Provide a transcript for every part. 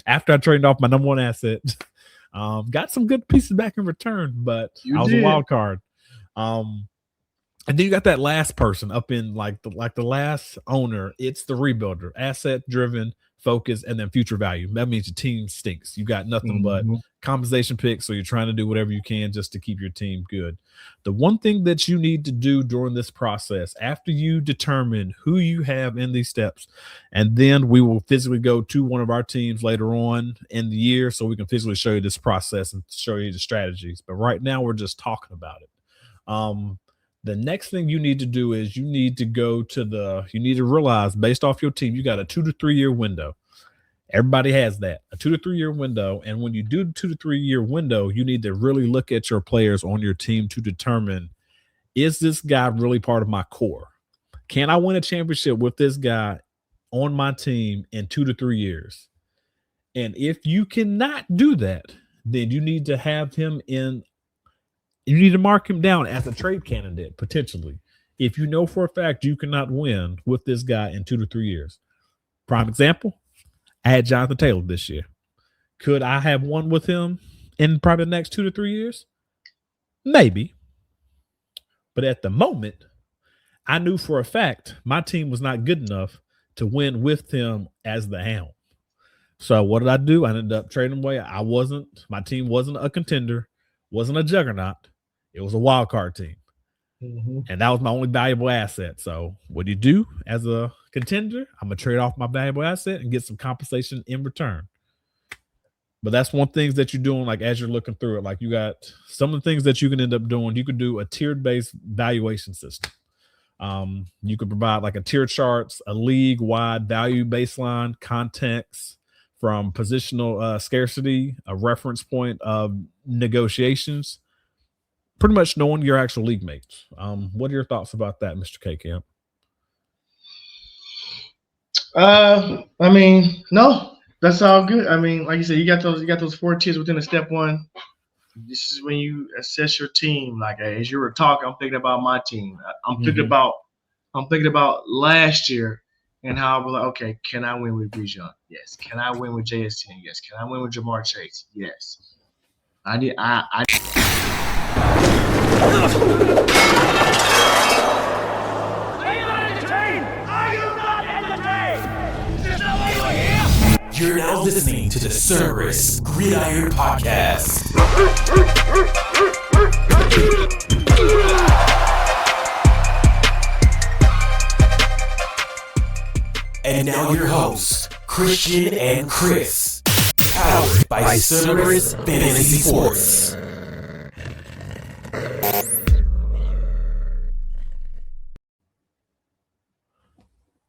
after I traded off my number one asset. Got some good pieces back in return, but I was a wild card. And then you got that last person up in like the last owner. It's the rebuilder, asset driven, focus, and then future value. That means your team stinks. You got nothing but compensation picks, so you're trying to do whatever you can just to keep your team good. The one thing that you need to do during this process, after you determine who you have in these steps, and then we will physically go to one of our teams later on in the year so we can physically show you this process and show you the strategies. But right now we're just talking about it. The next thing you need to do is you need to realize, based off your team, you got a 2 to 3 year window. Everybody has that, a 2 to 3 year window. And when you do the 2 to 3 year window, you need to really look at your players on your team to determine, is this guy really part of my core? Can I win a championship with this guy on my team in 2 to 3 years? And if you cannot do that, then you need to have him in. You need to mark him down as a trade candidate, potentially, if you know for a fact you cannot win with this guy in 2 to 3 years. Prime example, I had Jonathan Taylor this year. Could I have won with him in probably the next 2 to 3 years? Maybe. But at the moment, I knew for a fact my team was not good enough to win with him as the helm. So what did I do? I ended up trading away. My team wasn't a contender, wasn't a juggernaut. It was a wild card team. And that was my only valuable asset. So what do you do as a contender? I'm going to trade off my valuable asset and get some compensation in return. But that's one thing that you're doing, like, as you're looking through it. Like, you got some of the things that you can end up doing. You could do a tiered-based valuation system. You could provide like a tier charts, a league-wide value baseline, context from positional scarcity, a reference point of negotiations, pretty much knowing your actual league mates. What are your thoughts about that, Mr. K Camp? I mean, no, that's all good. I mean, like you said, you got those 4 tiers within the step one. This is when you assess your team. Like, as you were talking, I'm thinking about my team. I'm thinking about last year and how I was like, okay, can I win with Bijan? Yes. Can I win with JSN? Yes. Can I win with Jamar Chase? Yes. I Are you not entertained? Are you not entertained? Is this not why you're here? You're now listening to the Cerberus Gridiron Podcast. And now your hosts, Christian and Chris. Powered by Cerberus Fantasy Sports.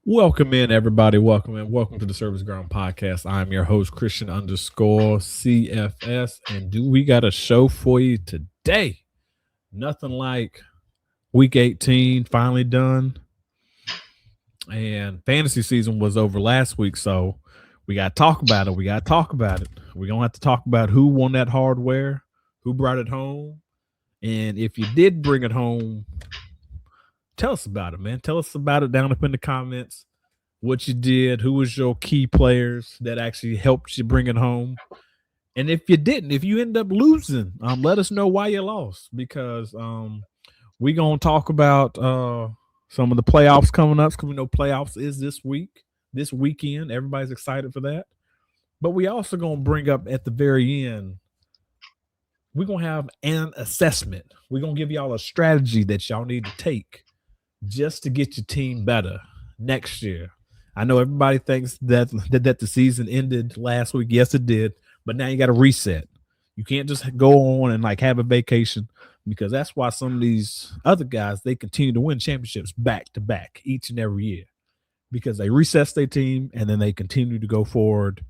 Welcome in, everybody. Welcome to the Cerberus Gridiron Podcast. I'm your host, Christian _CFS, and we got a show for you today. Nothing like week 18 finally done, and fantasy season was over last week, so we got to talk about it. We're going to have to talk about who won that hardware, who brought it home, and if you did bring it home, tell us about it, man. Tell us about it down up in the comments, what you did, who was your key players that actually helped you bring it home. And if you didn't, if you end up losing, let us know why you lost, because we're going to talk about some of the playoffs coming up, because we know playoffs is this weekend. Everybody's excited for that. But we also going to bring up at the very end, we're going to have an assessment. We're going to give y'all a strategy that y'all need to take just to get your team better next year. I know everybody thinks that the season ended last week. Yes, it did. But now you got to reset. You can't just go on and like have a vacation, because that's why some of these other guys, they continue to win championships back to back each and every year, because they recess their team and then they continue to go forward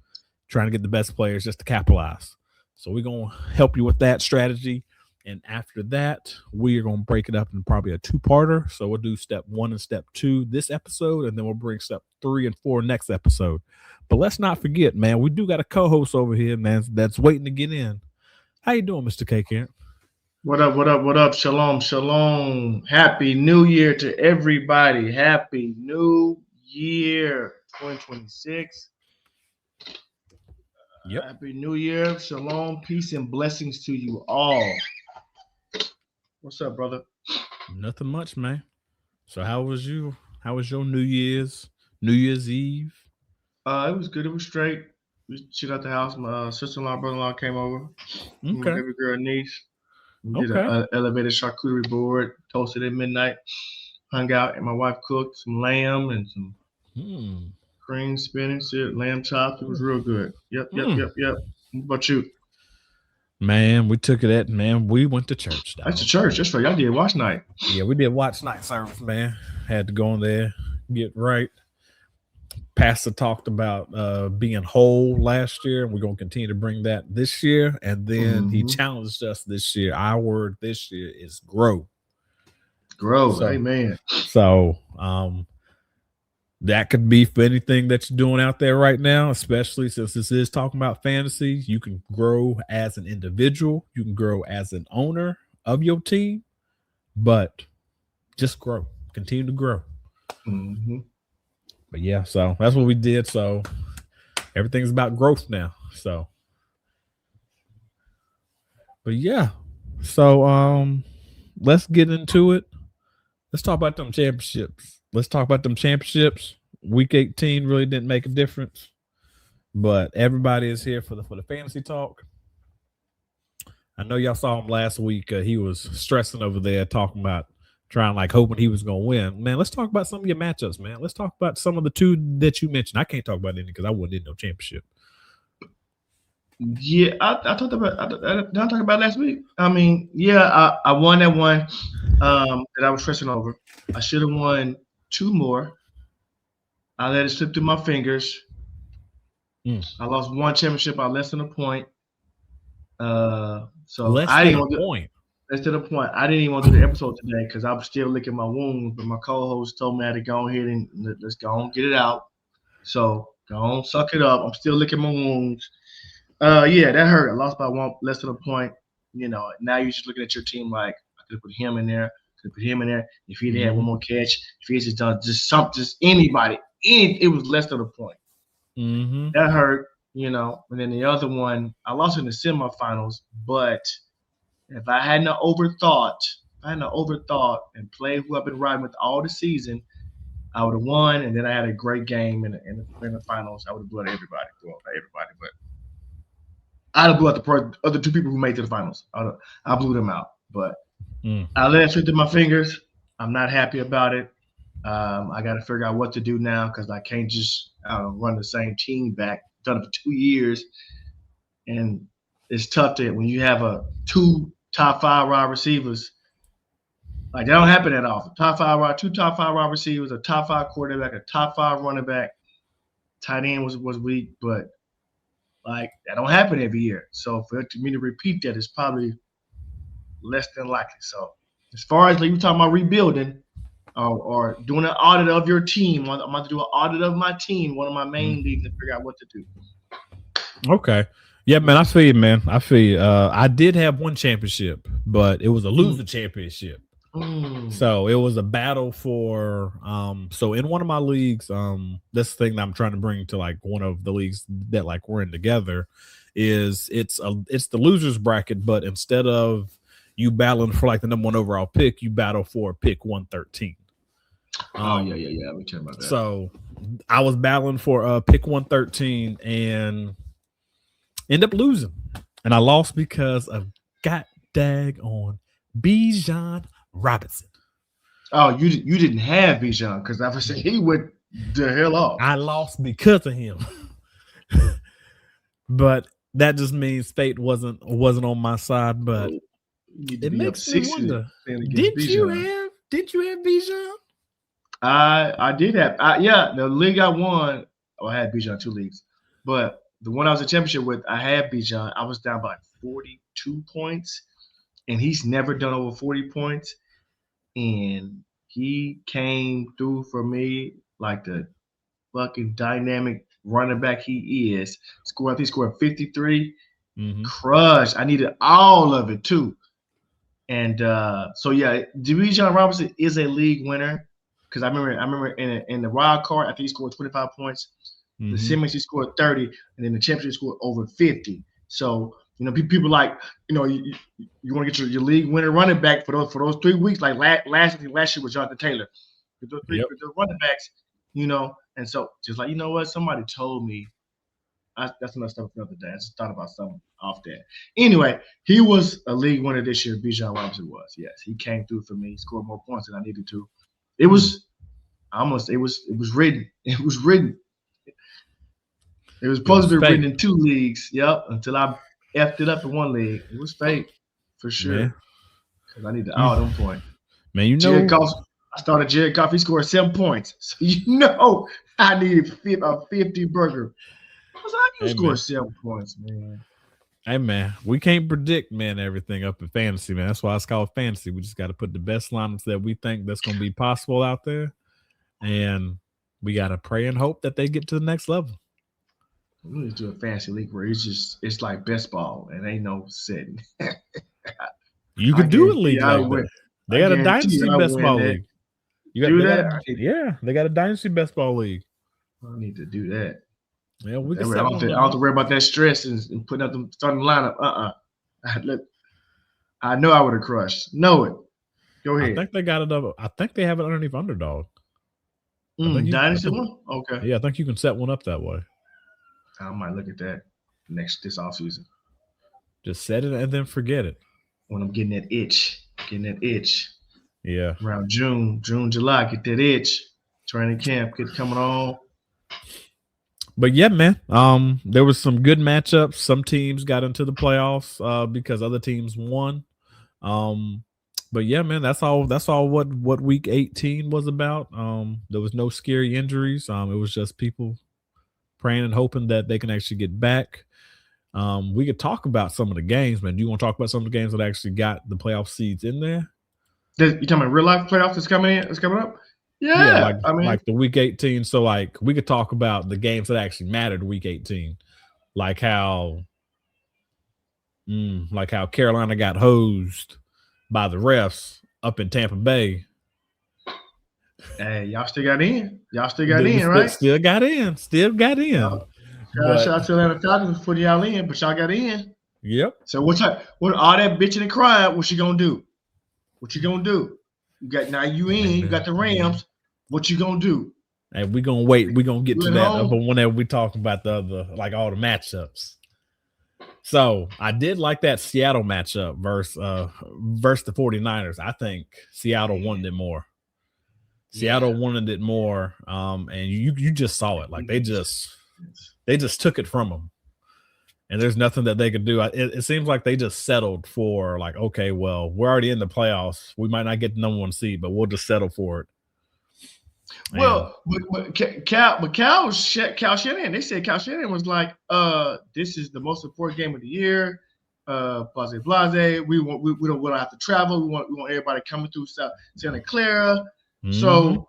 trying to get the best players just to capitalize. So we're going to help you with that strategy. And after that, we are going to break it up in probably a 2-parter. So we'll do step 1 and step 2 this episode, and then we'll bring step 3 and 4 next episode. But let's not forget, man, we do got a co-host over here, man, that's waiting to get in. How you doing, Mr. K Camp? What up? Shalom. Happy New Year to everybody. Happy New Year 2026. Yep. Happy New Year. Shalom, peace, and blessings to you all. What's up, brother? Nothing much, man. So how was you? How was your New Year's Eve? It was good. It was straight. We chilled at the house. My sister-in-law, brother-in-law came over. My Okay. baby girl, niece. We did Okay. an elevated charcuterie board, toasted at midnight, hung out, and my wife cooked some lamb and some cream spinach, lamb chops. It was real good. Yep. What about you? Man, we took it at, man, we went to church. Dog. That's the church. That's right. Y'all did watch night. Yeah, we did watch night service, man. Had to go in there, get right. Pastor talked about being whole last year, and we're going to continue to bring that this year. And then he challenged us this year. Our word this year is grow. Grow. So, amen. So that could be for anything that you're doing out there right now, especially since this is talking about fantasy. You can grow as an individual. You can grow as an owner of your team, but just grow. Continue to grow. But yeah, so that's what we did. So everything's about growth now. So, but yeah, so let's get into it. Let's talk about them championships. Week 18 really didn't make a difference, but everybody is here for the fantasy talk. I know y'all saw him last week. He was stressing over there, talking about hoping he was going to win. Man, let's talk about some of your matchups, man. Let's talk about some of the two that you mentioned. I can't talk about any because I wasn't in no championship. Yeah, I talked about. Did I talk about last week? I mean, yeah, I won that one that I was stressing over. I should have won 2 more. I let it slip through my fingers. I lost 1 championship by less than a point. So I didn't want to. Less than a point. I didn't even want to do the episode today because I was still licking my wounds, but my co-host told me I had to go ahead and let's go on, get it out. So go on, suck it up. I'm still licking my wounds. Yeah, that hurt. I lost by 1, less than a point. You know, now you're just looking at your team like I could have put him in there, could have put him in there. If he'd had 1 more catch, if he had just done just anybody, it was less than a point. That hurt, you know. And then the other one, I lost in the semifinals, but if I hadn't overthought and played who I've been riding with all the season, I would have won. And then I had a great game in the finals. I would have blew out everybody. Well, not everybody, but I'd have blew out the other 2 people who made it to the finals. I blew them out. But I let it slip through my fingers. I'm not happy about it. I got to figure out what to do now because I can't just run the same team back. Done it for 2 years. And it's tough to when you have 2 top 5 wide receivers. Like that don't happen that often. 2 top 5 wide receivers, a top 5 quarterback, a top 5 running back. Tight end was weak, but like that don't happen every year. So for me to repeat that is probably less than likely. So as far as like you talking about rebuilding or doing an audit of your team, I'm about to do an audit of my team, one of my main leagues, to figure out what to do. Okay. Yeah, man, I feel you, man. I feel you. I did have 1 championship, but it was a loser championship. So it was a battle for so in one of my leagues, this thing that I'm trying to bring to like one of the leagues that like we're in together is it's the losers bracket, but instead of you battling for like the number 1 overall pick, you battle for pick 113. Yeah. We talking about that. So I was battling for pick 113 and end up losing, and I lost because of god dag on Bijan Robinson. Oh, you didn't have Bijan because I was saying he went the hell off. I lost because of him, but that just means fate wasn't on my side. But it makes me wonder: did you have Bijan? I did have. The league I won. I had Bijan 2 leagues, but the one I was in championship with, I had Bijan. I was down by 42 points, and he's never done over 40 points. And he came through for me like the fucking dynamic running back he is. I think he scored 53. Crushed. I needed all of it too. And so yeah, Bijan Robinson is a league winner because I remember in the wild card, I think he scored 25 points. The Simmons, he scored 30, and then the championship scored over 50. So, people like, you want to get your league winner running back for those 3 weeks. Like last year was Jonathan Taylor. Those running backs, and so just like, what? Somebody told me. That's another stuff for another day. I just thought about something off that. Anyway, he was a league winner this year. Bijan Robinson was. Yes, he came through for me. He scored more points than I needed to. It was written. It was written. It was supposed to be written in 2 leagues. Yep. Until I effed it up in 1 league. It was fake for sure. Because I needed all them points. Man, Jared Goff. I started Jared Goff. He scored 7 points. So I needed a 50 burger. I was like, you scored 7 points, man. Hey, man, we can't predict, man, everything up in fantasy, man. That's why it's called fantasy. We just got to put the best lineups that we think that's going to be possible out there. And we got to pray and hope that they get to the next level. We need to do a fantasy league where it's like best ball and ain't no setting. You could do a league like that. They got a dynasty best ball league. You got do that? They got a dynasty best ball league. I need to do that. Yeah, we can. I don't have to worry about that stress and putting up the starting lineup. I know I would have crushed. Know it. Go ahead. I think they got it up. I think they have it underneath underdog. Dynasty one? Okay. Yeah, I think you can set one up that way. I might look at that this offseason. Just set it and then forget it. When I'm getting that itch. Yeah. Around June, July, get that itch. Training camp coming on. But yeah, man, there was some good matchups. Some teams got into the playoffs because other teams won. But yeah, man, that's all what week 18 was about. There was no scary injuries. It was just people praying and hoping that they can actually get back. We could talk about some of the games, man. Do you want to talk about some of the games that actually got the playoff seeds in there? You talking about real life playoffs that's coming up? Yeah, like the week 18. So like we could talk about the games that actually mattered week 18, like how Carolina got hosed by the refs up in Tampa Bay. Hey, y'all still got in. Right? Still got in. Shout out to Atlanta Falcons for putting y'all in, but y'all got in. Yep. So what all that bitching and crying? What you gonna do? You got you in. You got the Rams. What you gonna do? Hey, we gonna wait. We gonna get to that whenever we talk about the other, like all the matchups. So I did like that Seattle matchup versus the 49ers. I think Seattle wanted it more. Seattle wanted it more. And you just saw it. Like they just took it from them. And there's nothing that they could do. It seems like they just settled for like, okay, well, we're already in the playoffs. We might not get the number 1 seed, but we'll just settle for it. Well, but Cal Shanahan, they said Cal Shanahan was like, this is the most important game of the year. Blase. We don't have to travel. We want everybody coming through Santa Clara. Mm-hmm. So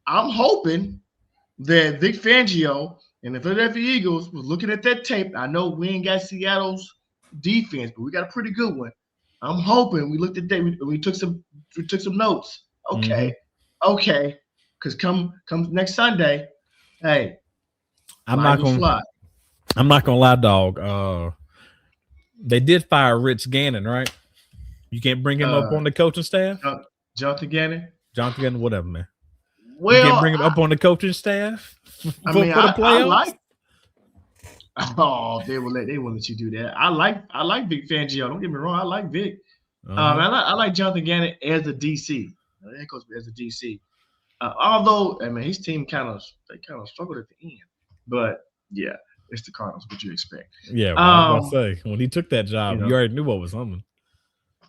I'm hoping that Vic Fangio and the Philadelphia Eagles was looking at that tape. I know we ain't got Seattle's defense, but we got a pretty good one. I'm hoping we looked at that. We took some notes. Okay. Because come next Sunday, hey, I'm not gonna lie, dog. They did fire Rich Gannon, right? You can't bring him up on the coaching staff. Jonathan Gannon, whatever, man. Well, you can't bring him up on the coaching staff for the playoffs. They will let you do that. I like Vic Fangio. Don't get me wrong. I like Vic. I like Jonathan Gannon as a DC. Head coach as a DC. Although, his team kind of struggled at the end. But yeah, it's the Cardinals. What you expect? Yeah, I was gonna say when he took that job, you already knew what was coming.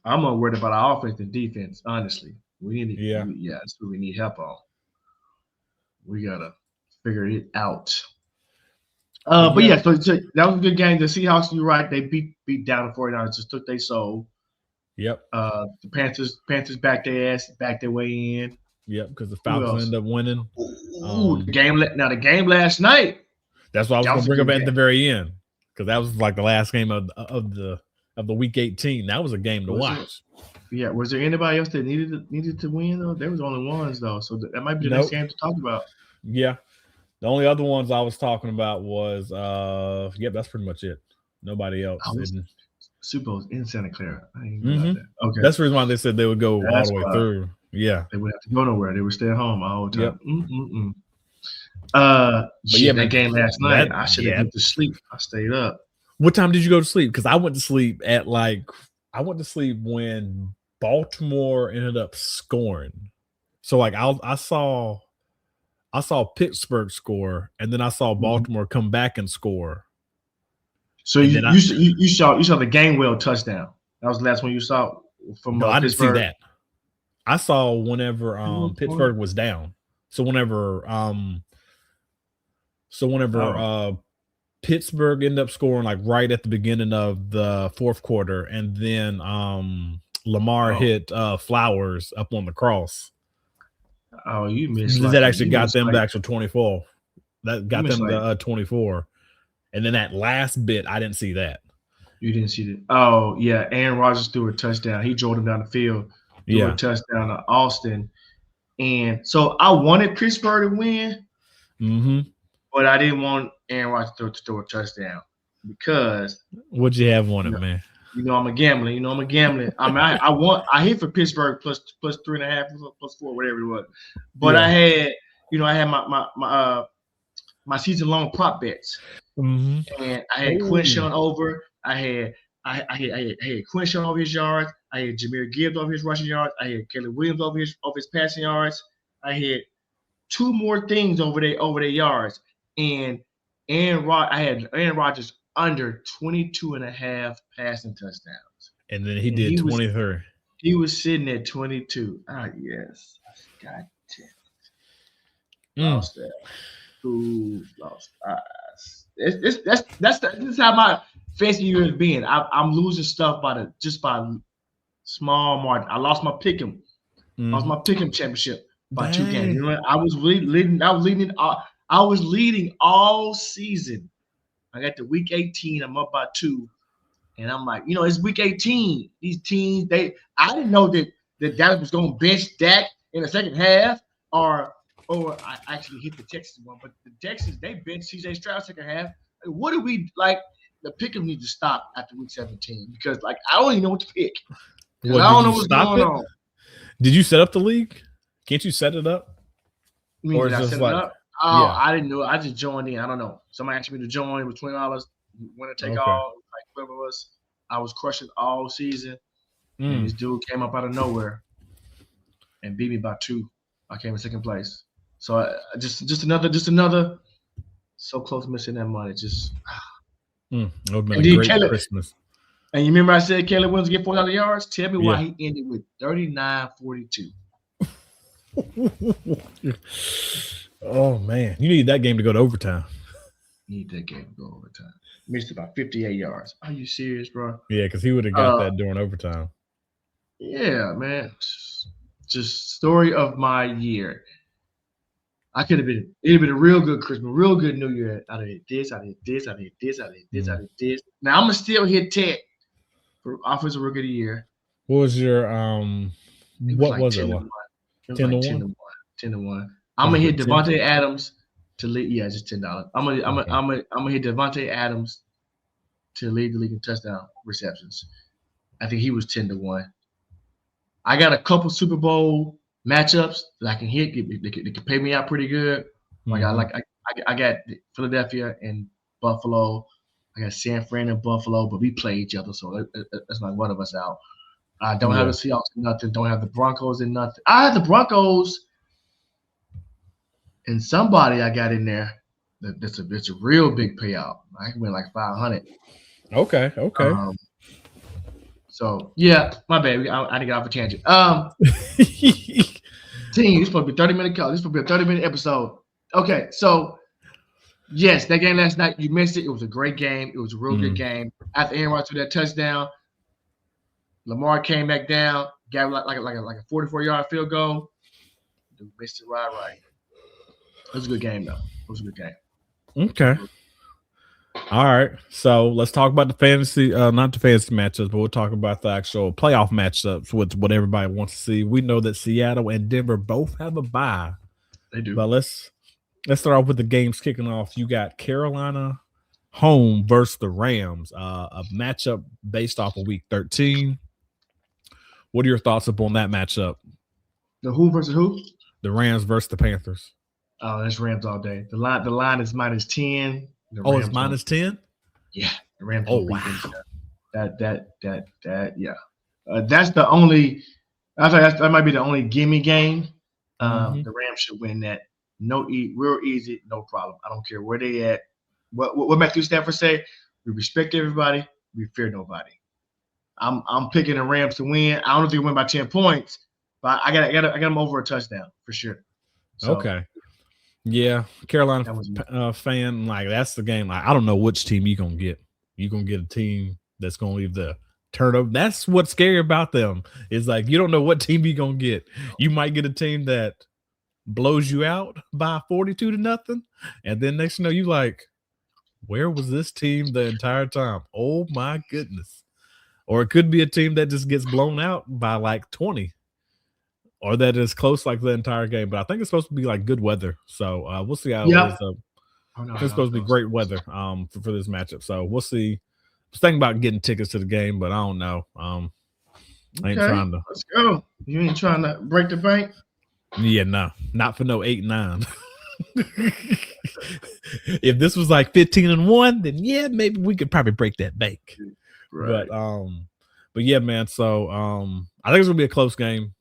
I'm more worried about our offense and defense. Honestly, that's what we need help on. We gotta figure it out. But yeah, so that was a good game. The Seahawks, you're right. They beat down the 49ers. Just took their soul. Yep. The Panthers backed their way in. Yep, because the Falcons ended up winning. The game last night. That's what I was going to bring up at the very end, because that was like the last game of the week 18. That was a game to watch. Yeah, was there anybody else that needed to win though? There was only ones though, so that might be the next game to talk about. Yeah, The only other ones I was talking about was that's pretty much it. Nobody else. Super Bowl's in Santa Clara. I ain't know that. Okay. That's the reason why they said they would go all the way through. Yeah. They wouldn't have to go nowhere. They would stay at home all the time. Yep. That game last night, I should have went to sleep. I stayed up. What time did you go to sleep? Because I went to sleep when Baltimore ended up scoring. So like I saw Pittsburgh score, and then I saw Baltimore come back and score. So you saw the Gainwell touchdown. That was the last one you saw from I didn't Pittsburgh. see that. I saw whenever Pittsburgh was down. So whenever Pittsburgh ended up scoring like right at the beginning of the fourth quarter, and then Lamar hit Flowers up on the cross. Oh, you missed. That actually got them the actual 24. That got them the 24. And then that last bit, I didn't see that. You didn't see that? Oh, yeah. Aaron Rodgers threw a touchdown. He drove him down the field. Threw a touchdown to Austin. And so I wanted Pittsburgh to win, but I didn't want Aaron Rodgers to throw a touchdown because – what'd you have on it, man? You know I'm a gambler. I mean, I hit for Pittsburgh plus 3.5, plus 4, whatever it was. But I had my season long prop bets, and I had Quinshawn over. I had Quinshawn over his yards. I had Jahmyr Gibbs over his rushing yards. I had Caleb Williams over his passing yards. I had 2 more things over their yards, and I had Aaron Rodgers under 22.5 passing touchdowns. And then he did 23. He was sitting at 22. Ah, yes. God damn it. Lost that. Ooh, lost. This is how my fantasy year has been. I'm losing stuff by small margin. I lost my pick'em. Lost my pick'em championship by 2 games. You know what? I was leading all season. I got to week 18. I'm up by 2, and I'm like, it's week 18. These teams, I didn't know that Dallas was going to bench Dak in the second half, or I actually hit the Texas one. But the Texans, they benched C.J. Stroud second half. What do we like? The pick 'em need to stop after week 17 because I don't even know what to pick. I don't know what's going on. Did you set up the league? Can't you set it up? Or did I set it up? Oh, I didn't know. I just joined in. I don't know. Somebody asked me to join. It was $20. Winner take all. Like whoever it was. I was crushing all season. And this dude came up out of nowhere and beat me by 2. I came in second place. So just another so close missing that money. Just it would have been a great Christmas. And you remember I said Caleb Williams get 4,000 yards? Tell me why he ended with 39-42. Oh, man. You need that game to go to overtime. Need that game to go overtime. Missed about 58 yards. Are you serious, bro? Yeah, because he would have got that during overtime. Yeah, man. Just story of my year. It'd have been a real good Christmas, real good New Year. I did this, I did this, I did this, I did this, I did this. Now I'm gonna still hit Ted for offensive rookie of the year. What was your what was it? 10-1. 10-1. I'm gonna hit Devontae Adams to lead. Yeah, just $10. I'm gonna hit Devontae Adams to lead the league in touchdown receptions. I think he was 10-1. I got a couple Super Bowl matchups that I can hit. They can pay me out pretty good. I got Philadelphia and Buffalo. I got San Fran and Buffalo, but we play each other, so that's like one of us out. I don't have the Seahawks in nothing. Don't have the Broncos in nothing. I had the Broncos and somebody I got in there. That's a real big payout. I can win like $500. Okay. So yeah, my bad. I didn't get off a tangent. Team, this is supposed to be 30-minute call. This is supposed to be a 30-minute episode. Okay, so yes, that game last night, you missed it. It was a great game. It was a real good game. After Aaron Rodgers threw that touchdown, Lamar came back down, got like a 44-yard field goal. Dude missed it right. It was a good game, though. It was a good game. Okay. All right. So let's talk about the fantasy, not the fantasy matchups, but we'll talk about the actual playoff matchups with what everybody wants to see. We know that Seattle and Denver both have a bye. They do. But let's let's start off with the games kicking off. You got Carolina home versus the Rams, a matchup based off of Week 13. What are your thoughts upon that matchup? The who versus who? The Rams versus the Panthers. Oh, that's Rams all day. The line is -10. It's -10? Yeah, the Rams. Oh, wow. Yeah. That's the only. I think that might be the only gimme game. The Rams should win that. Real easy, no problem. I don't care where they at. What Matthew Stafford say? We respect everybody. We fear nobody. I'm picking the Rams to win. I don't know if they win by 10 points, but I got them over a touchdown for sure. So, okay. Yeah, Carolina fan, like that's the game. Like, I don't know which team you're gonna get. You're gonna get a team that's gonna leave the turnover. That's what's scary about them. Is like you don't know what team you're gonna get. You might get a team that blows you out by 42-0, and then next you know you like, where was this team the entire time? Oh my goodness. Or it could be a team that just gets blown out by like 20. Or that is close like the entire game. But I think it's supposed to be like good weather. So we'll see how it is. It's supposed to be great weather for this matchup. So we'll see. I was thinking about getting tickets to the game, but I don't know. I ain't trying to. Let's go. You ain't trying to break the bank? Yeah, no. Not for no 8-9. If this was like 15-1, then yeah, maybe we could probably break that bank. Right. But yeah, man. So I think it's gonna be a close game.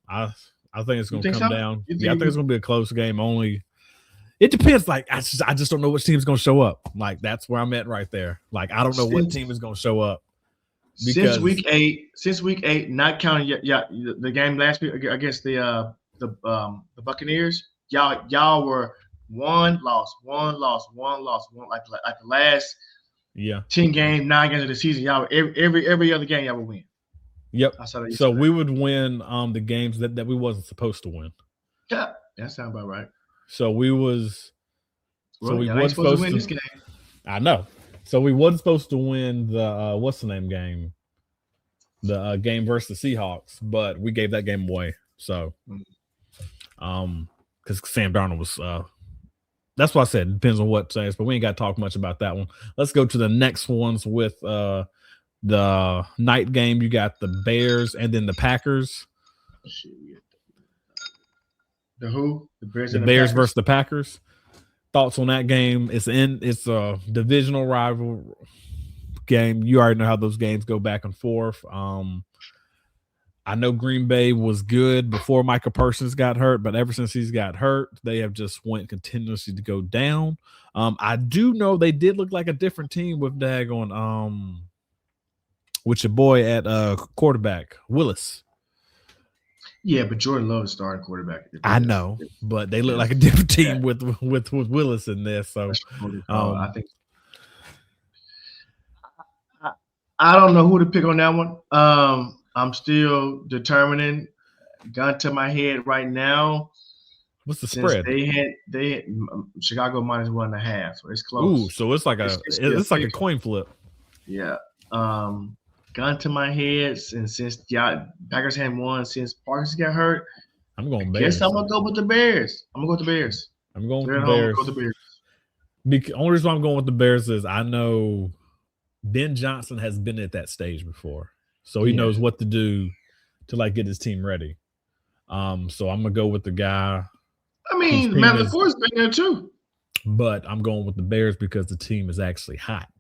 I think it's gonna come down. Yeah, I think it's gonna be a close game. Only it depends. Like I just don't know which team's gonna show up. Like that's where I'm at right there. Like I don't know what team is gonna show up. Since week 8, not counting the game last week against the Buccaneers, y'all were one loss, like the last 10 games, 9 games of the season. Y'all every other game y'all would win. Yep. So we would win the games that we wasn't supposed to win. Yeah, that sounds about right. So we was we wasn't supposed to win this game. I know. So we wasn't supposed to win the what's the name game? The game versus the Seahawks, but we gave that game away. So because Sam Darnold was that's why I said it depends on what says, but we ain't got to talk much about that one. Let's go to the next ones with the night game. You got the Bears and then the Packers. The who? The Bears and the Bears versus the Packers. Thoughts on that game? It's a divisional rival game. You already know how those games go back and forth. I know Green Bay was good before Micah Parsons got hurt, but ever since he's got hurt, they have just went continuously to go down. I do know they did look like a different team with daggone with your boy at quarterback, Willis. Yeah, but Jordan Love is starting quarterback. I know, but they look like a different team with Willis in there. So I think I don't know who to pick on that one. I'm still determining. Gun to my head right now. What's the spread? They had Chicago -1.5, so it's close. Ooh, so it's like it's like a coin flip. Yeah. Gun to my head, and since Packers hadn't won since Parsons got hurt, I'm going Bears. Guess I'm gonna go with the Bears. I'm going with the Bears. The only reason why I'm going with the Bears is I know Ben Johnson has been at that stage before, so he knows what to do to like get his team ready. So I'm gonna go with the guy. I mean, Matt LaFleur's been there too, but I'm going with the Bears because the team is actually hot.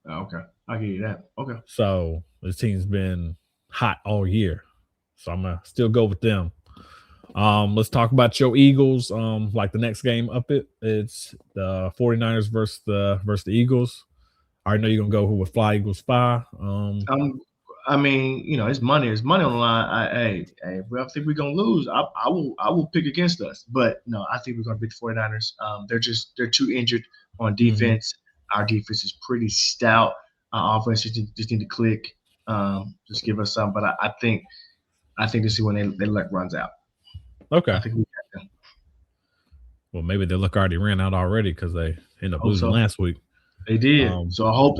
Oh, okay. I'll give you that. Okay. So this team's been hot all year. So I'm going to still go with them. Let's talk about your Eagles. Like the next game up it's the 49ers versus the Eagles. I already know you're going to go with Fly Eagles 5. I mean, you know, it's money. It's money on the line. I think we're going to lose. I will pick against us. But no, I think we're going to beat the 49ers. They're too injured on defense. Mm-hmm. Our defense is pretty stout. Our offense just need to click. Just give us some. But I think this is when their luck runs out. Okay. I think we got them. Well, maybe their luck already ran out already because they ended up losing last week. They did. So I hope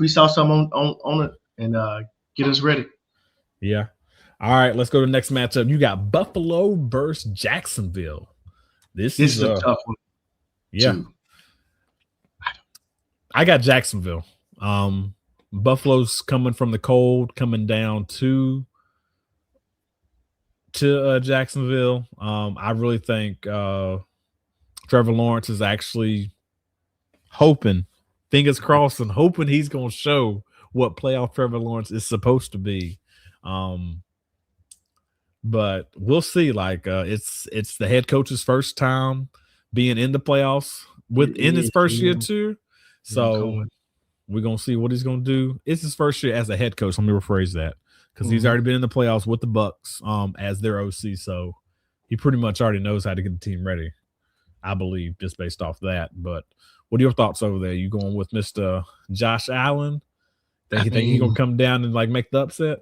he saw some on it and get us ready. Yeah. All right, let's go to the next matchup. You got Buffalo versus Jacksonville. This is a tough one. Yeah. Too. I got Jacksonville. Buffalo's coming from the cold, coming down to Jacksonville. I really think Trevor Lawrence is actually hoping, fingers crossed, and hoping he's going to show what playoff Trevor Lawrence is supposed to be. But we'll see. Like it's the head coach's first time being in the playoffs within his first year too. So we're gonna see what he's gonna do. It's his first year as a head coach. Let me rephrase that, because he's already been in the playoffs with the Bucks as their OC. So he pretty much already knows how to get the team ready, I believe, just based off that. But what are your thoughts over there? You going with Mr. Josh Allen? Think he's gonna come down and like make the upset?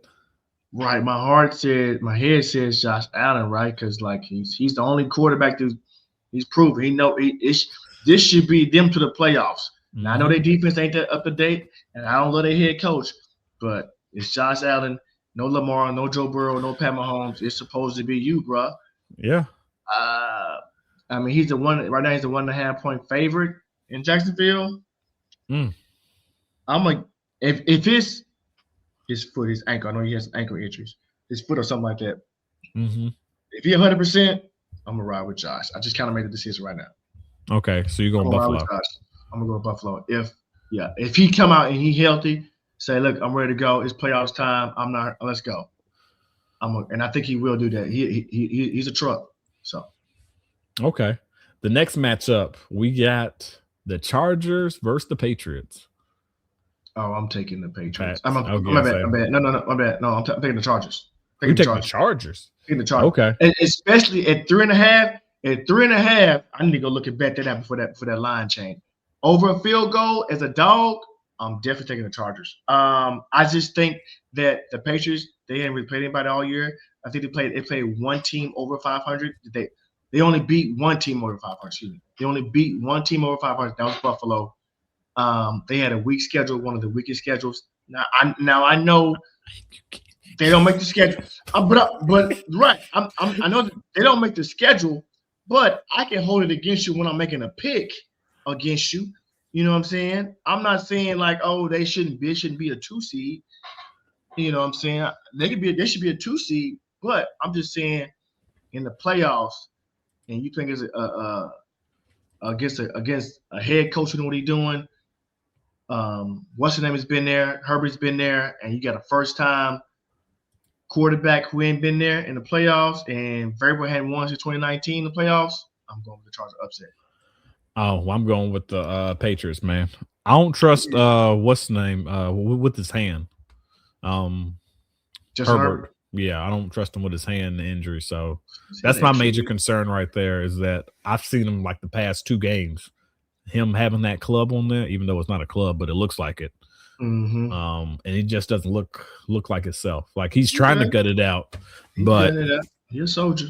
Right. My head says Josh Allen, right? Because like he's the only quarterback that he's proven. This should be them to the playoffs. Now, I know their defense ain't that up to date, and I don't love their head coach, but it's Josh Allen, no Lamar, no Joe Burrow, no Pat Mahomes. It's supposed to be you, bro. Yeah. I mean, he's the one right now. He's the 1.5 point favorite in Jacksonville. I'm like, if his foot, his ankle, I know he has ankle injuries, his foot or something like that. If he 100%, I'm gonna ride with Josh. I just kind of made the decision right now. Okay, so you're going Buffalo. I'm gonna go Buffalo. If he come out and he healthy, say, look, I'm ready to go. It's playoffs time. Let's go. And I think he will do that. He's a truck. So okay. The next matchup, we got the Chargers versus the Patriots. Oh, I'm taking the Patriots. My bad. No, my bad. No, I'm taking the Chargers. You're taking the Chargers? Taking the Chargers. Okay. And especially at 3.5. At 3.5, I need to go look at bet that before that line change. Over a field goal as a dog, I'm definitely taking the Chargers. I just think that the Patriots, they haven't really played anybody all year. I think they played one team over 500. They only beat one team over 500. Excuse me. They only beat one team over 500. That was Buffalo. They had a weak schedule, one of the weakest schedules. Now I know they don't make the schedule, but right. I know they don't make the schedule, but I can hold it against you when I'm making a pick against you. You know what I'm saying? I'm not saying like, oh, they shouldn't be a 2 seed. You know what I'm saying? They should be a 2 seed, but I'm just saying in the playoffs, and you think it's against a head coach who know what he's doing. What's his name has been there, Herbert's been there, and you got a first time quarterback who ain't been there in the playoffs, and Vrabel hadn't won since 2019 in the playoffs. I'm going with the Chargers upset. Oh, I'm going with the Patriots, man. I don't trust what's the name with his hand. Just Herbert. Yeah, I don't trust him with his hand injury. So that's my major concern right there, is that I've seen him like the past 2 games. Him having that club on there, even though it's not a club, but it looks like it. And he just doesn't look like himself. Like he's trying to gut it out, but he's a soldier.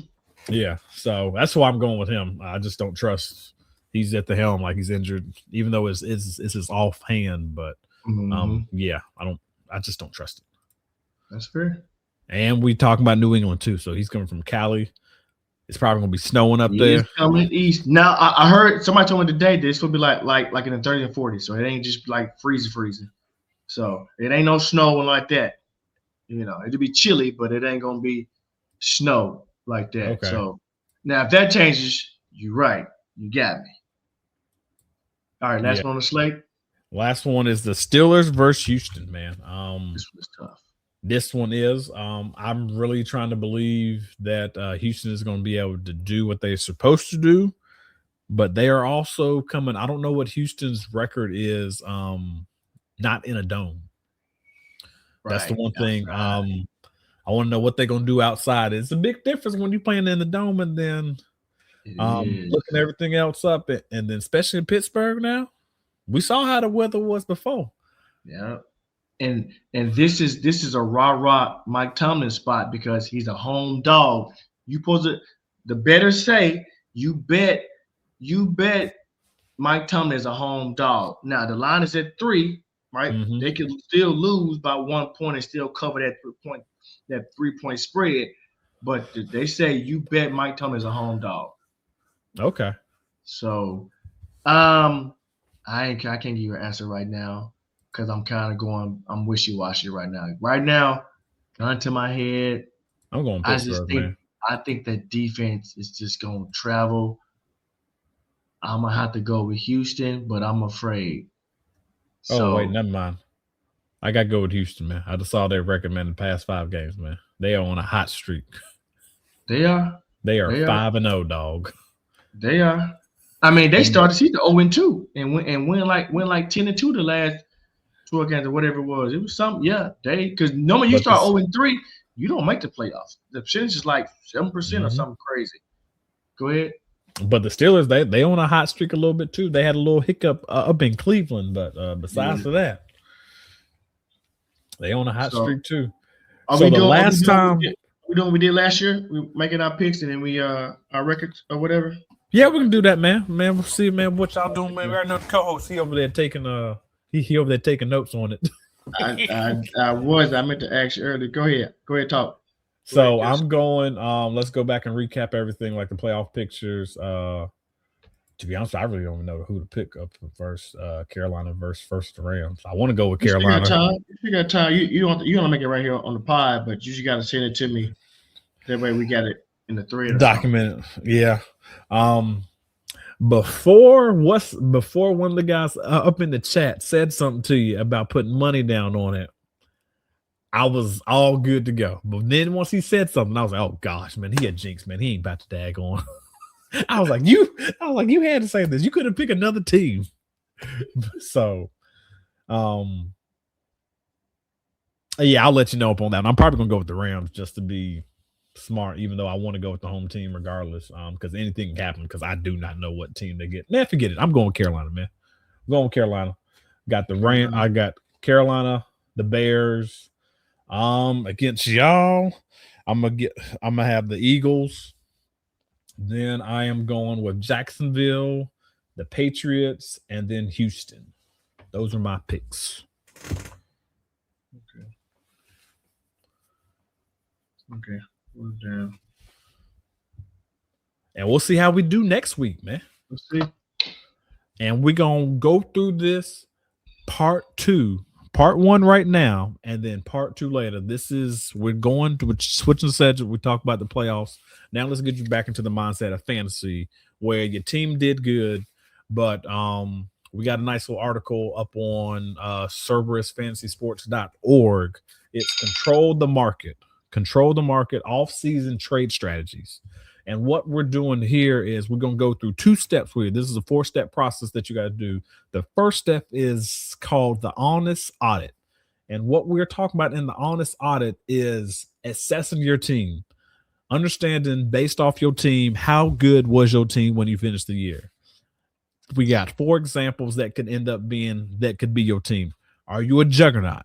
Yeah, so that's why I'm going with him. I just don't trust. He's at the helm like he's injured, even though it's his off hand. But yeah, I just don't trust it. That's fair. And we talking about New England too, so he's coming from Cali. It's probably gonna be snowing up there. He's coming east. Now I heard somebody told me today this will be like in the 30s and 40s, so it ain't just like freezing. So it ain't no snow and like that. You know, it'll be chilly, but it ain't gonna be snow like that. Okay. So now if that changes, you're right. You got me. All right, last one on the slate. Last one is the Steelers versus Houston, man. This one's tough. This one is. I'm really trying to believe that Houston is going to be able to do what they're supposed to do, but they are also coming. I don't know what Houston's record is. Not in a dome. Right. That's the one thing. I want to know what they're going to do outside. It's a big difference when you're playing in the dome and then looking everything else up, and then especially in Pittsburgh now. We saw how the weather was before. Yeah. And this is a rah-rah Mike Tomlin spot because he's a home dog. You supposed to the better say you bet Mike Tomlin is a home dog. Now the line is at 3, right? Mm-hmm. They could still lose by 1 point and still cover that 3-point spread. But they say you bet Mike Tomlin is a home dog. Okay. So, I can't give you an answer right now because I'm wishy-washy right now. Right now, gun to my head, I'm going Pittsburgh, man. I think that defense is just going to travel. I'm going to have to go with Houston, but I'm afraid. Oh, wait, never mind. I got to go with Houston, man. I just saw their record, man, the past 5 games, man. They are on a hot streak. They are. They are 5-0, dog. They are. I mean, they started season 0-2 and win like 10-2 the last 12 games or whatever it was. It was something, yeah. Because normally you start 0-3, you don't make the playoffs. The percentage is like 7% or something crazy. Go ahead. But the Steelers, they on a hot streak a little bit too. They had a little hiccup up in Cleveland, but besides that, they on a hot streak too. We doing what we did last year? We making our picks and then we our records or whatever. Yeah, we can do that, man. Man, we'll see, man, what y'all doing, man. Right now, the co-host, he over there taking notes on it. I meant to ask you earlier. Go ahead, talk. So I'm going. Let's go back and recap everything, like the playoff pictures. To be honest, I really don't know who to pick up first. Carolina versus the Rams. I want to go with Carolina. If you got time, you don't make it right here on the pod, but you just got to send it to me. That way we got it in the thread. Documented. Yeah. Before one of the guys up in the chat said something to you about putting money down on it, I was all good to go. But then once he said something, I was like, oh gosh, man, he had jinx, man. He ain't about to dag on. I was like, you had to say this. You couldn't pick another team. So yeah, I'll let you know up on that. And I'm probably gonna go with the Rams just to be smart, even though I want to go with the home team regardless. Because anything can happen because I do not know what team they get. Nah, forget it. I'm going with Carolina, man. I'm going with Carolina. Got the Rams. I got Carolina, the Bears. Against y'all, I'm gonna have the Eagles. Then I am going with Jacksonville, the Patriots, and then Houston. Those are my picks. Okay. Down. And we'll see how we do next week, man. Let's see. And we're gonna go through this part 2. Part 1 right now, and then part 2 later. We're going to switching the subject. We talk about the playoffs. Now let's get you back into the mindset of fantasy, where your team did good, but we got a nice little article up on CerberusFantasySports.org. It's Control the Market, off-season trade strategies. And what we're doing here is we're going to go through 2 steps with you. This is a 4-step process that you got to do. The first step is called the Honest Audit. And what we're talking about in the Honest Audit is assessing your team, understanding based off your team, how good was your team when you finished the year. We got 4 examples that could be your team. Are you a juggernaut?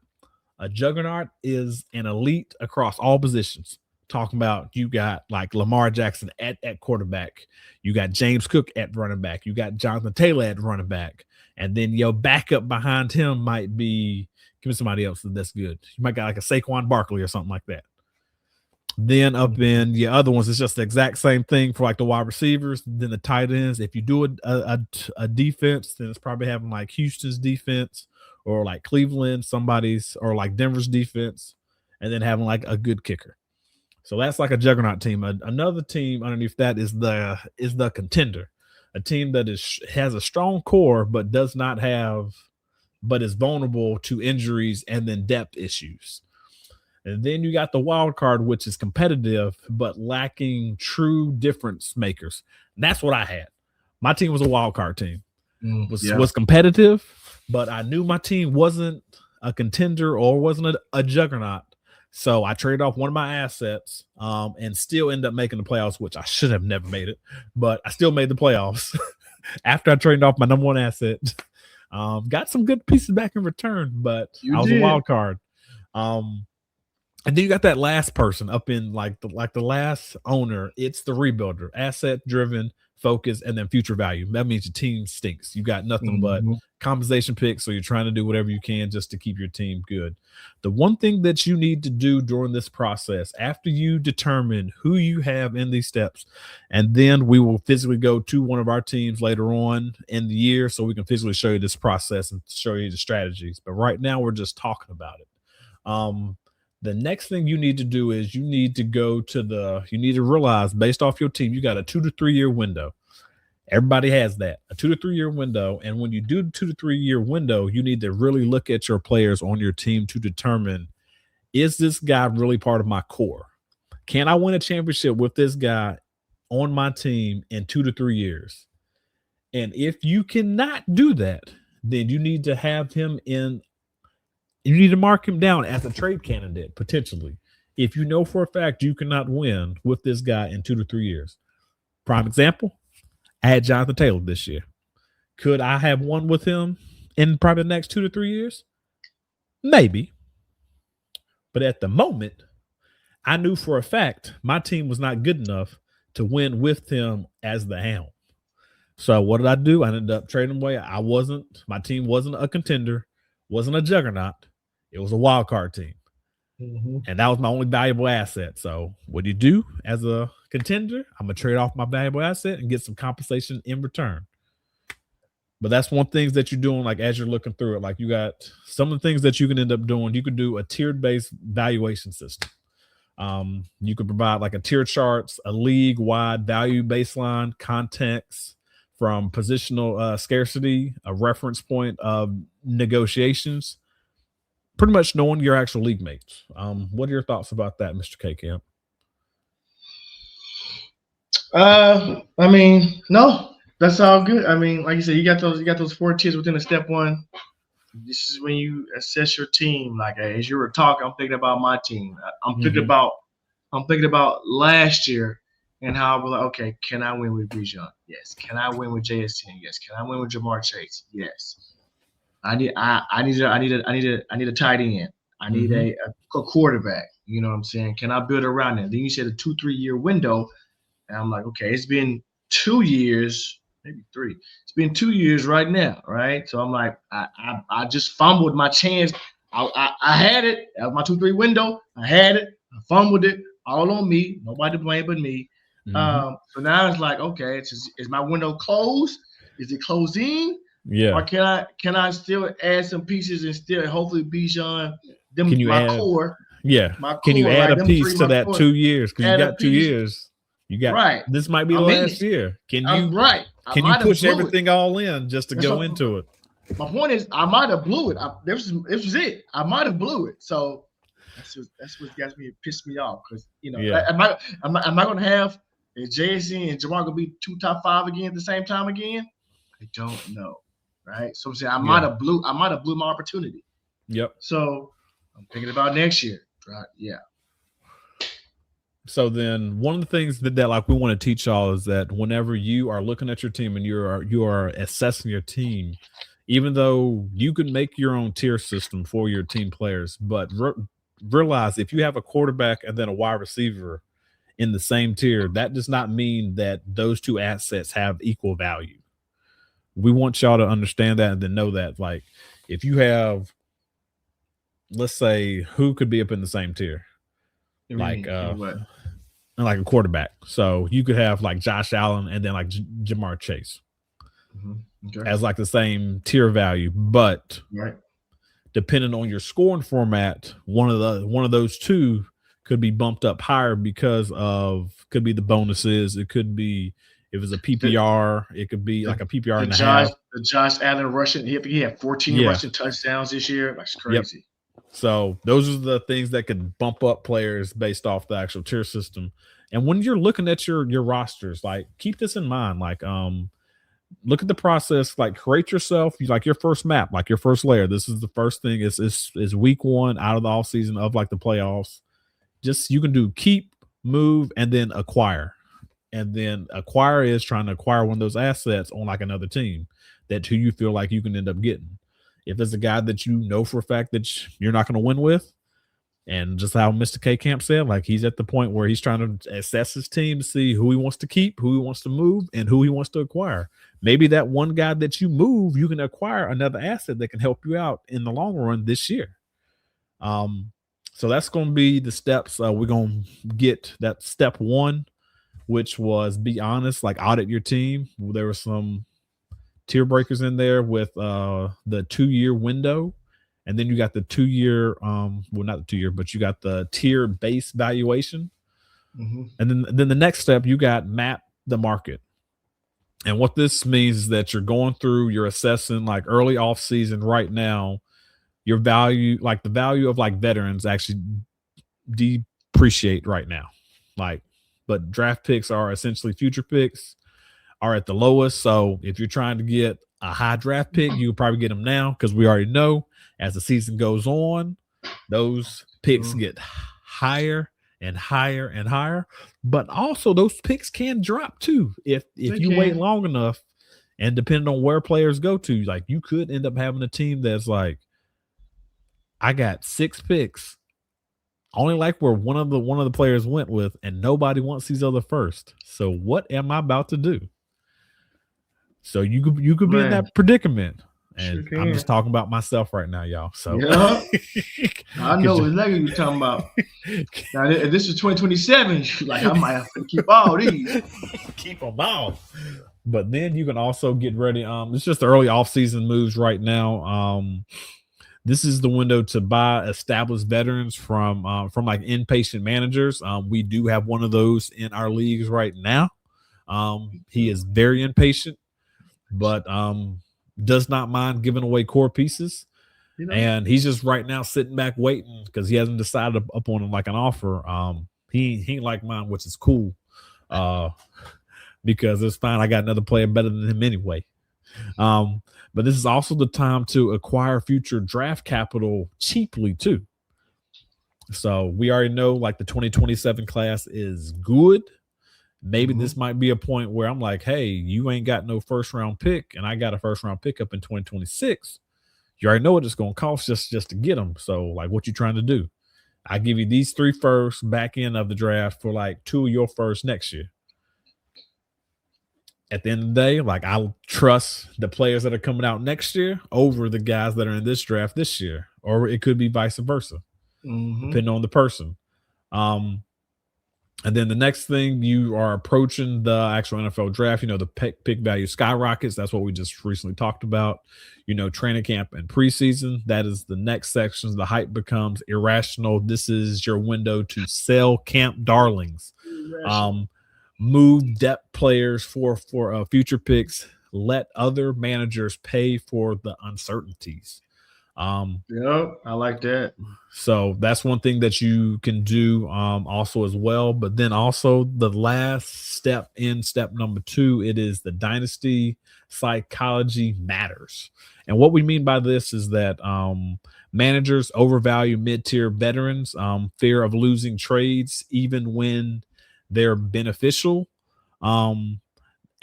A juggernaut is an elite across all positions. Talking about you got like Lamar Jackson at quarterback. You got James Cook at running back. You got Jonathan Taylor at running back. And then your backup behind him might be, give me somebody else that's good. You might got like a Saquon Barkley or something like that. Then up in your other ones, it's just the exact same thing for like the wide receivers. Then the tight ends. If you do a defense, then it's probably having like Houston's defense or like Cleveland, somebody's, or like Denver's defense, and then having like a good kicker. So that's like a juggernaut team. Another team underneath that is the Contender, a team that has a strong core but is vulnerable to injuries and then depth issues. And then you got the wild card, which is competitive but lacking true difference makers. And that's what I had. My team was a wild card team. Was competitive, but I knew my team wasn't a contender or wasn't a juggernaut. So I traded off one of my assets and still ended up making the playoffs, which I should have never made it, but I still made the playoffs after I traded off my number 1 asset. Got some good pieces back in return, but I was a wild card. And then you got that last person up in like the last owner. It's the rebuilder, asset driven, focus, and then future value. That means your team stinks. You got nothing but compensation picks, so you're trying to do whatever you can just to keep your team good. The one thing that you need to do during this process, after you determine who you have in these steps, and then we will physically go to one of our teams later on in the year so we can physically show you this process and show you the strategies. But right now we're just talking about it. The next thing you need to do is you need to realize, based off your team, you got a 2 to 3 year window. Everybody has that, a 2 to 3 year window. And when you do the 2 to 3 year window, you need to really look at your players on your team to determine, is this guy really part of my core? Can I win a championship with this guy on my team in 2 to 3 years? And if you cannot do that, then you need to have him in. You need to mark him down as a trade candidate, potentially, if you know for a fact you cannot win with this guy in 2 to 3 years. Prime example, I had Jonathan Taylor this year. Could I have won with him in probably the next 2 to 3 years? Maybe. But at the moment, I knew for a fact my team was not good enough to win with him as the helm. So what did I do? I ended up trading away. My team wasn't a contender, wasn't a juggernaut. It was a wild card team. And that was my only valuable asset. So what do you do as a contender? I'm going to trade off my valuable asset and get some compensation in return. But that's one thing that you're doing, like, as you're looking through it. Like, you got some of the things that you can end up doing. You could do a tiered-based valuation system. You could provide like a tier charts, a league-wide value baseline, context from positional scarcity, a reference point of negotiations, pretty much knowing your actual league mates. What are your thoughts about that, Mr. K Camp? I mean, no, that's all good. I mean, like you said, you got those 4 tiers within the step one. This is when you assess your team. Like, as you were talking, I'm thinking about my team. I'm thinking about last year and how I was like, okay, can I win with Bijan? Yes. Can I win with JSN? Yes. Can I win with Jamar Chase? Yes. I need a tight end. I need a quarterback. You know what I'm saying? Can I build around that? Then you said a 2-3 year window, and I'm like, okay, it's been 2 years, maybe 3. It's been 2 years right now, right? So I'm like, I just fumbled my chance. I had it. That was my 2-3 window. I had it. I fumbled it. All on me. Nobody to blame but me. So now it's like, okay, is my window closed? Is it closing? Yeah. Or can I still add some pieces and still hopefully Bijan core? Yeah. Can you add a piece to that 2 years? Because you got 2 years. You got right. This might be the last year. Can you push everything all in just to go into it? My point is, I might have blew it. This was it. I might have blew it. So that's what got me, pissed me off, because am I going to have JSN and Jamar going to be 2 top 5 again at the same time again? I don't know. Right. So I'm saying I might have blew my opportunity. Yep. So I'm thinking about next year. Right. Yeah. So then one of the things that like we want to teach y'all is that whenever you are looking at your team and you are assessing your team, even though you can make your own tier system for your team players, but realize if you have a quarterback and then a wide receiver in the same tier, that does not mean that those 2 assets have equal value. We want y'all to understand that and then know that, like, if you have, let's say, who could be up in the same tier, like a quarterback. So you could have like Josh Allen and then like Jamar Chase as like the same tier value, but depending on your scoring format, one of those 2 could be bumped up higher because could be the bonuses. It could be, if it's a PPR, it could be like a PPR and a half. The Josh Allen rushing, he had 14 rushing touchdowns this year. That's crazy. Yep. So those are the things that could bump up players based off the actual tier system. And when you're looking at your rosters, like, keep this in mind. Like, look at the process. Like, create yourself like your first map, like your first layer. This is the first thing. Is week 1 out of the offseason of like the playoffs. Just, you can do keep, move, and then acquire. And then acquire is trying to acquire one of those assets on like another team that who you feel like you can end up getting. If there's a guy that you know for a fact that you're not going to win with, And just how Mr. K Camp said, like he's at the point where he's trying to assess his team to see who he wants to keep, who he wants to move, and who he wants to acquire. Maybe that one guy that you move, you can acquire another asset that can help you out in the long run this year. So that's going to be the steps. We're going to get that step one, which was be honest, like audit your team. There were some tier breakers in there with the 2-year window. And then you got the 2-year, well, not the 2-year, but you got the tier base valuation. Mm-hmm. And then the next step, you got map the market. And what this means is that you're going through, you're assessing like early off season right now, your value, like the value of like veterans actually depreciate right now. Like, but draft picks are essentially future picks are at the lowest. So if you're trying to get a high draft pick, you can probably get them now because we already know as the season goes on, those picks get higher and higher and higher. But also those picks can drop too if you wait long enough, and depending on where players go to, like you could end up having a team that's like, I got 6 picks, only like where one of the players went with, and nobody wants these other first. So what am I about to do? So you could be in that predicament. And sure I'm just talking about myself right now, y'all. So yeah. I know exactly what you're talking about. Now, if this is 2027, like I might have to keep all these. Keep them all. But then you can also get ready. It's just the early off-season moves right now. This is the window to buy established veterans from like inpatient managers. We do have one of those in our leagues right now. He is very impatient, but does not mind giving away core pieces. And he's just right now sitting back waiting because he hasn't decided upon like an offer. He ain't like mine, which is cool. Because it's fine. I got another player better than him anyway. But this is also the time to acquire future draft capital cheaply too. So we already know like the 2027 class is good. Maybe this might be a point where I'm like, hey, you ain't got no first round pick, and I got a first round pick up in 2026. You already know what it's going to cost just to get them. So like, what you trying to do? I give you these 3 firsts back end of the draft for like 2 of your firsts next year. At the end of the day, like I'll trust the players that are coming out next year over the guys that are in this draft this year, or it could be vice versa, depending on the person. And then the next thing, you are approaching the actual NFL draft. You know, the pick value skyrockets. That's what we just recently talked about. You know, training camp and preseason. That is the next section. The hype becomes irrational. This is your window to sell camp darlings. Move depth players for future picks. Let other managers pay for the uncertainties. Yep, I like that. So that's one thing that you can do also as well. But then also the last step in step number 2, it is the dynasty psychology matters. And what we mean by this is that managers overvalue mid-tier veterans, fear of losing trades, even when they're beneficial,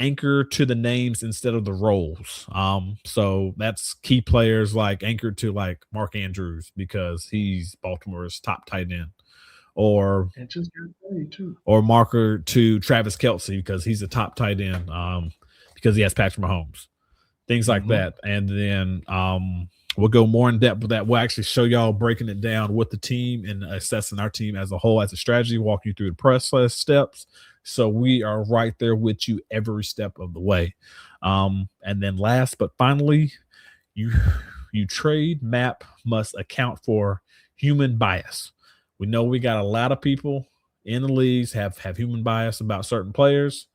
anchor to the names instead of the roles. So that's key players like anchored to like Mark Andrews because he's Baltimore's top tight end, or marker to Travis Kelce because he's a top tight end because he has Patrick Mahomes, things like that. And then we'll go more in depth with that. We'll actually show y'all breaking it down with the team and assessing our team as a whole as a strategy, walk you through the process steps. So we are right there with you every step of the way. And then last but finally, you trade map must account for human bias. We know we got a lot of people in the leagues have human bias about certain players,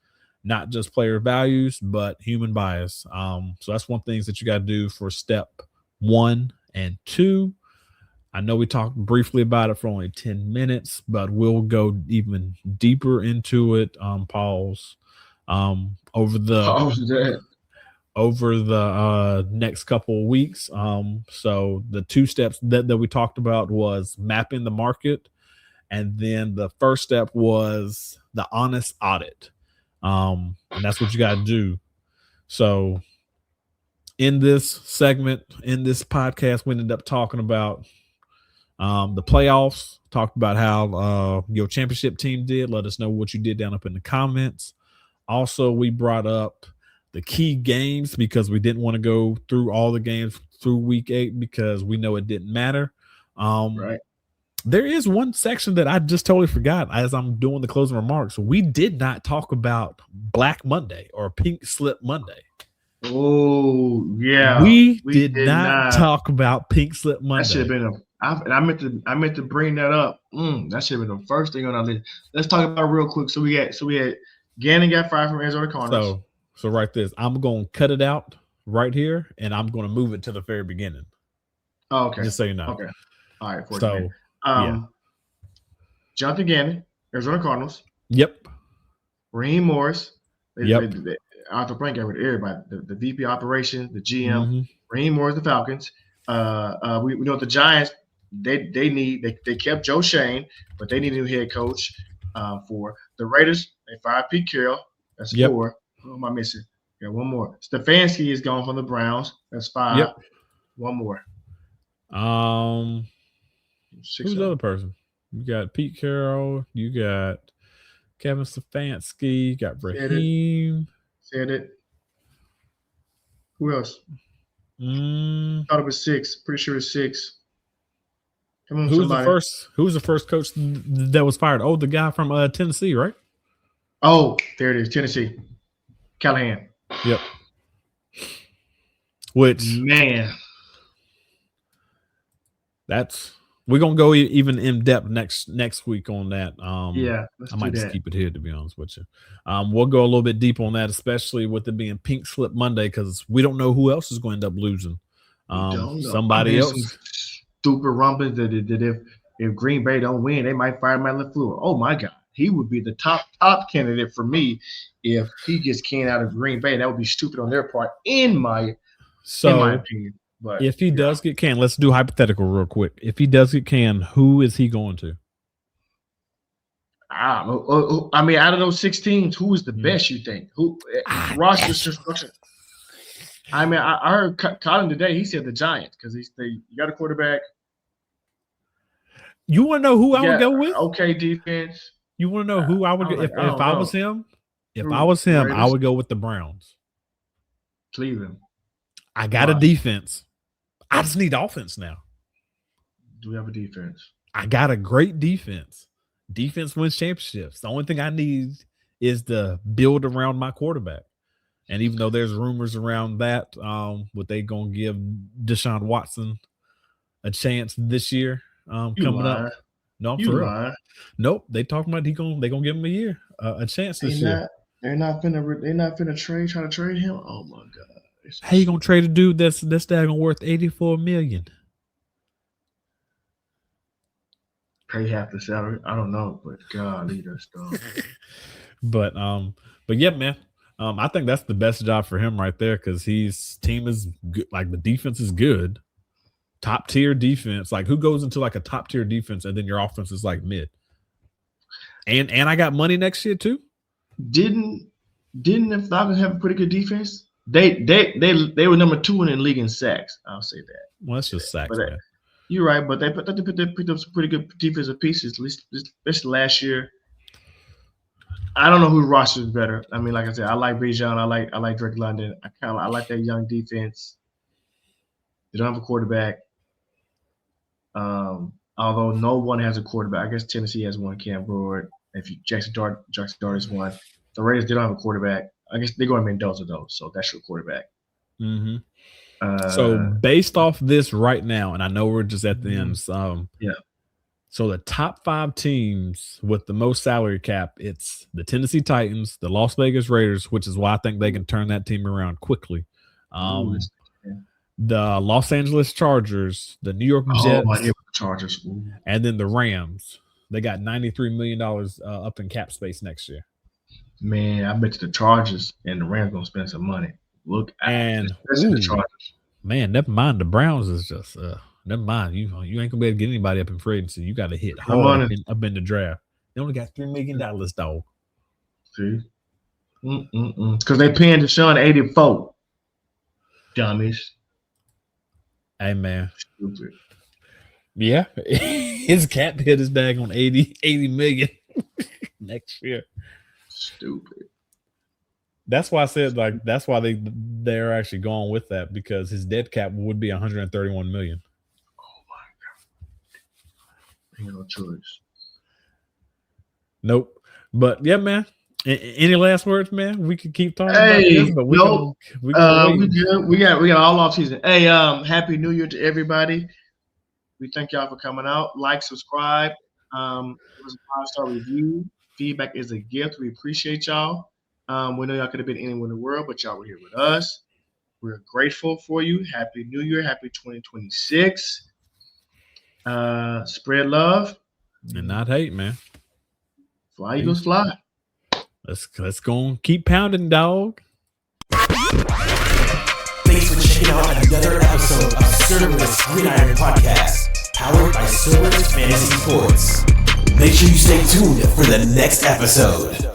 not just player values, but human bias. So that's one thing that you got to do for step 1 and 2. I know we talked briefly about it for only 10 minutes, but we'll go even deeper into it. Pause. Over the next couple of weeks. So the 2 steps that we talked about was mapping the market, and then the first step was the honest audit. And that's what you got to do. So in this segment, in this podcast, we ended up talking about The playoffs, talked about how your championship team did. Let us know what you did down up in the comments. Also, we brought up the key games because we didn't want to go through all the games through week 8 because we know it didn't matter. Right. There is one section that I just totally forgot as I'm doing the closing remarks. We did not talk about Black Monday or Pink Slip Monday. Oh, yeah. We did not talk about Pink Slip Monday. That should have been I meant to bring that up. That should have been the first thing on our list. Let's talk about it real quick. So we had Gannon got fired from Arizona Cardinals. So write this. I'm going to cut it out right here, and I'm going to move it to the very beginning. Oh, okay. Just so you know. Okay. All right. So, Jonathan Gannon, Arizona Cardinals. Yep. Raheem Morris. Yep. Arthur Blank got rid of everybody. The VP operations, the GM. Mm-hmm. Raheem Morris, the Falcons. We know the Giants. They kept Joe Shane, but they need a new head coach. For the Raiders, they fired Pete Carroll. That's 4. Who am I missing? Got one more. Stefanski is gone from the Browns. That's 5. Yep. One more. 6. Who's the other person? You got Pete Carroll. You got Kevin Stefanski. You got Raheem. Said it. Who else? Thought it was 6. Pretty sure it's 6. Come on, Who's the first coach that was fired? Oh, the guy from Tennessee, right? Oh, there it is. Tennessee. Callahan. Yep. Which, man, we're gonna go even in depth next week on that. Let's I might just keep it here, to be honest with you. We'll go a little bit deeper on that, especially with it being Pink Slip Monday, because we don't know who else is going to end up losing. Somebody else. Stupid rumblings that if Green Bay don't win, they might fire Matt LaFleur. Oh my God, he would be the top candidate for me if he gets canned out of Green Bay. That would be stupid on their part, in my opinion. But if he does get canned, let's do hypothetical real quick. If he does get canned, who is he going to? I mean, out of those 6 teams, who is the best? You think? Who roster construction? I mean, I heard Colin today. He said the Giants because you got a quarterback. You want to know who I would go with? Okay, defense. You want to know who I would go if I was him? If I was him, I would go with the Browns. Cleveland. I got a defense. I just need offense now. Do we have a defense? I got a great defense. Defense wins championships. The only thing I need is to build around my quarterback. And even though there's rumors around that, what they gonna give Deshaun Watson a chance this year coming up? No, I'm for real. Nope, they talking about they gonna give him a year, a chance this year. They're not finna try to trade him. Oh my God! How you gonna trade a dude that's daggone worth $84 million? Pay half the salary. I don't know, but God, that's dumb. But yeah, man. I think that's the best job for him right there because his team is good. Like the defense is good, top tier defense. Like who goes into like a top tier defense and then your offense is like mid? And I got money next year too. Didn't the Falcons have a pretty good defense? They were number 2 in the league in sacks. I'll say that. Well, that's just sacks, man. You're right, but they picked up some pretty good defensive pieces. At least last year. I don't know who roster is better. I mean, like I said, I like Bijan. I like Drake London. I like that young defense. They don't have a quarterback. Although no one has a quarterback. I guess Tennessee has one, Cam Brewer. Jackson Dart is one. The Raiders, they don't have a quarterback. I guess they're going Mendoza though, so that's your quarterback. Mm-hmm. So based off this right now, and I know we're just at the end. So the top 5 teams with the most salary cap, it's the Tennessee Titans, the Las Vegas Raiders, which is why I think they can turn that team around quickly. The Los Angeles Chargers, the New York Jets, Chargers, and then the Rams. They got $93 million up in cap space next year. Man, I bet you the Chargers and the Rams gonna spend some money. Look, the Chargers. Man, never mind. The Browns is just never mind. You ain't gonna be able to get anybody up in free agency. You got to hit hard up in the draft. They only got $3 million, dog. See, because they paying Deshaun 84. Dummies. Hey man, stupid. Yeah, his cap hit is back on 80 million next year. Stupid. That's why I said that's why they're actually going with that, because his dead cap would be 131 million. Oh my god. Ain't no choice. Nope. But yeah, man. Any last words, man? We could keep talking about this, but we good. We got all off season. Hey, happy New Year to everybody. We thank y'all for coming out. Like, subscribe. It was a 5-star review. Feedback is a gift. We appreciate y'all. We know y'all could have been anywhere in the world, but y'all were here with us. We're grateful for you. Happy New Year. Happy 2026. Spread love. And not hate, man. Fly, Eagles, fly. Let's go and keep pounding, dog. Thanks for checking out another episode of Cerberus Gridiron Podcast, powered by Cerberus Fantasy Sports. Make sure you stay tuned for the next episode.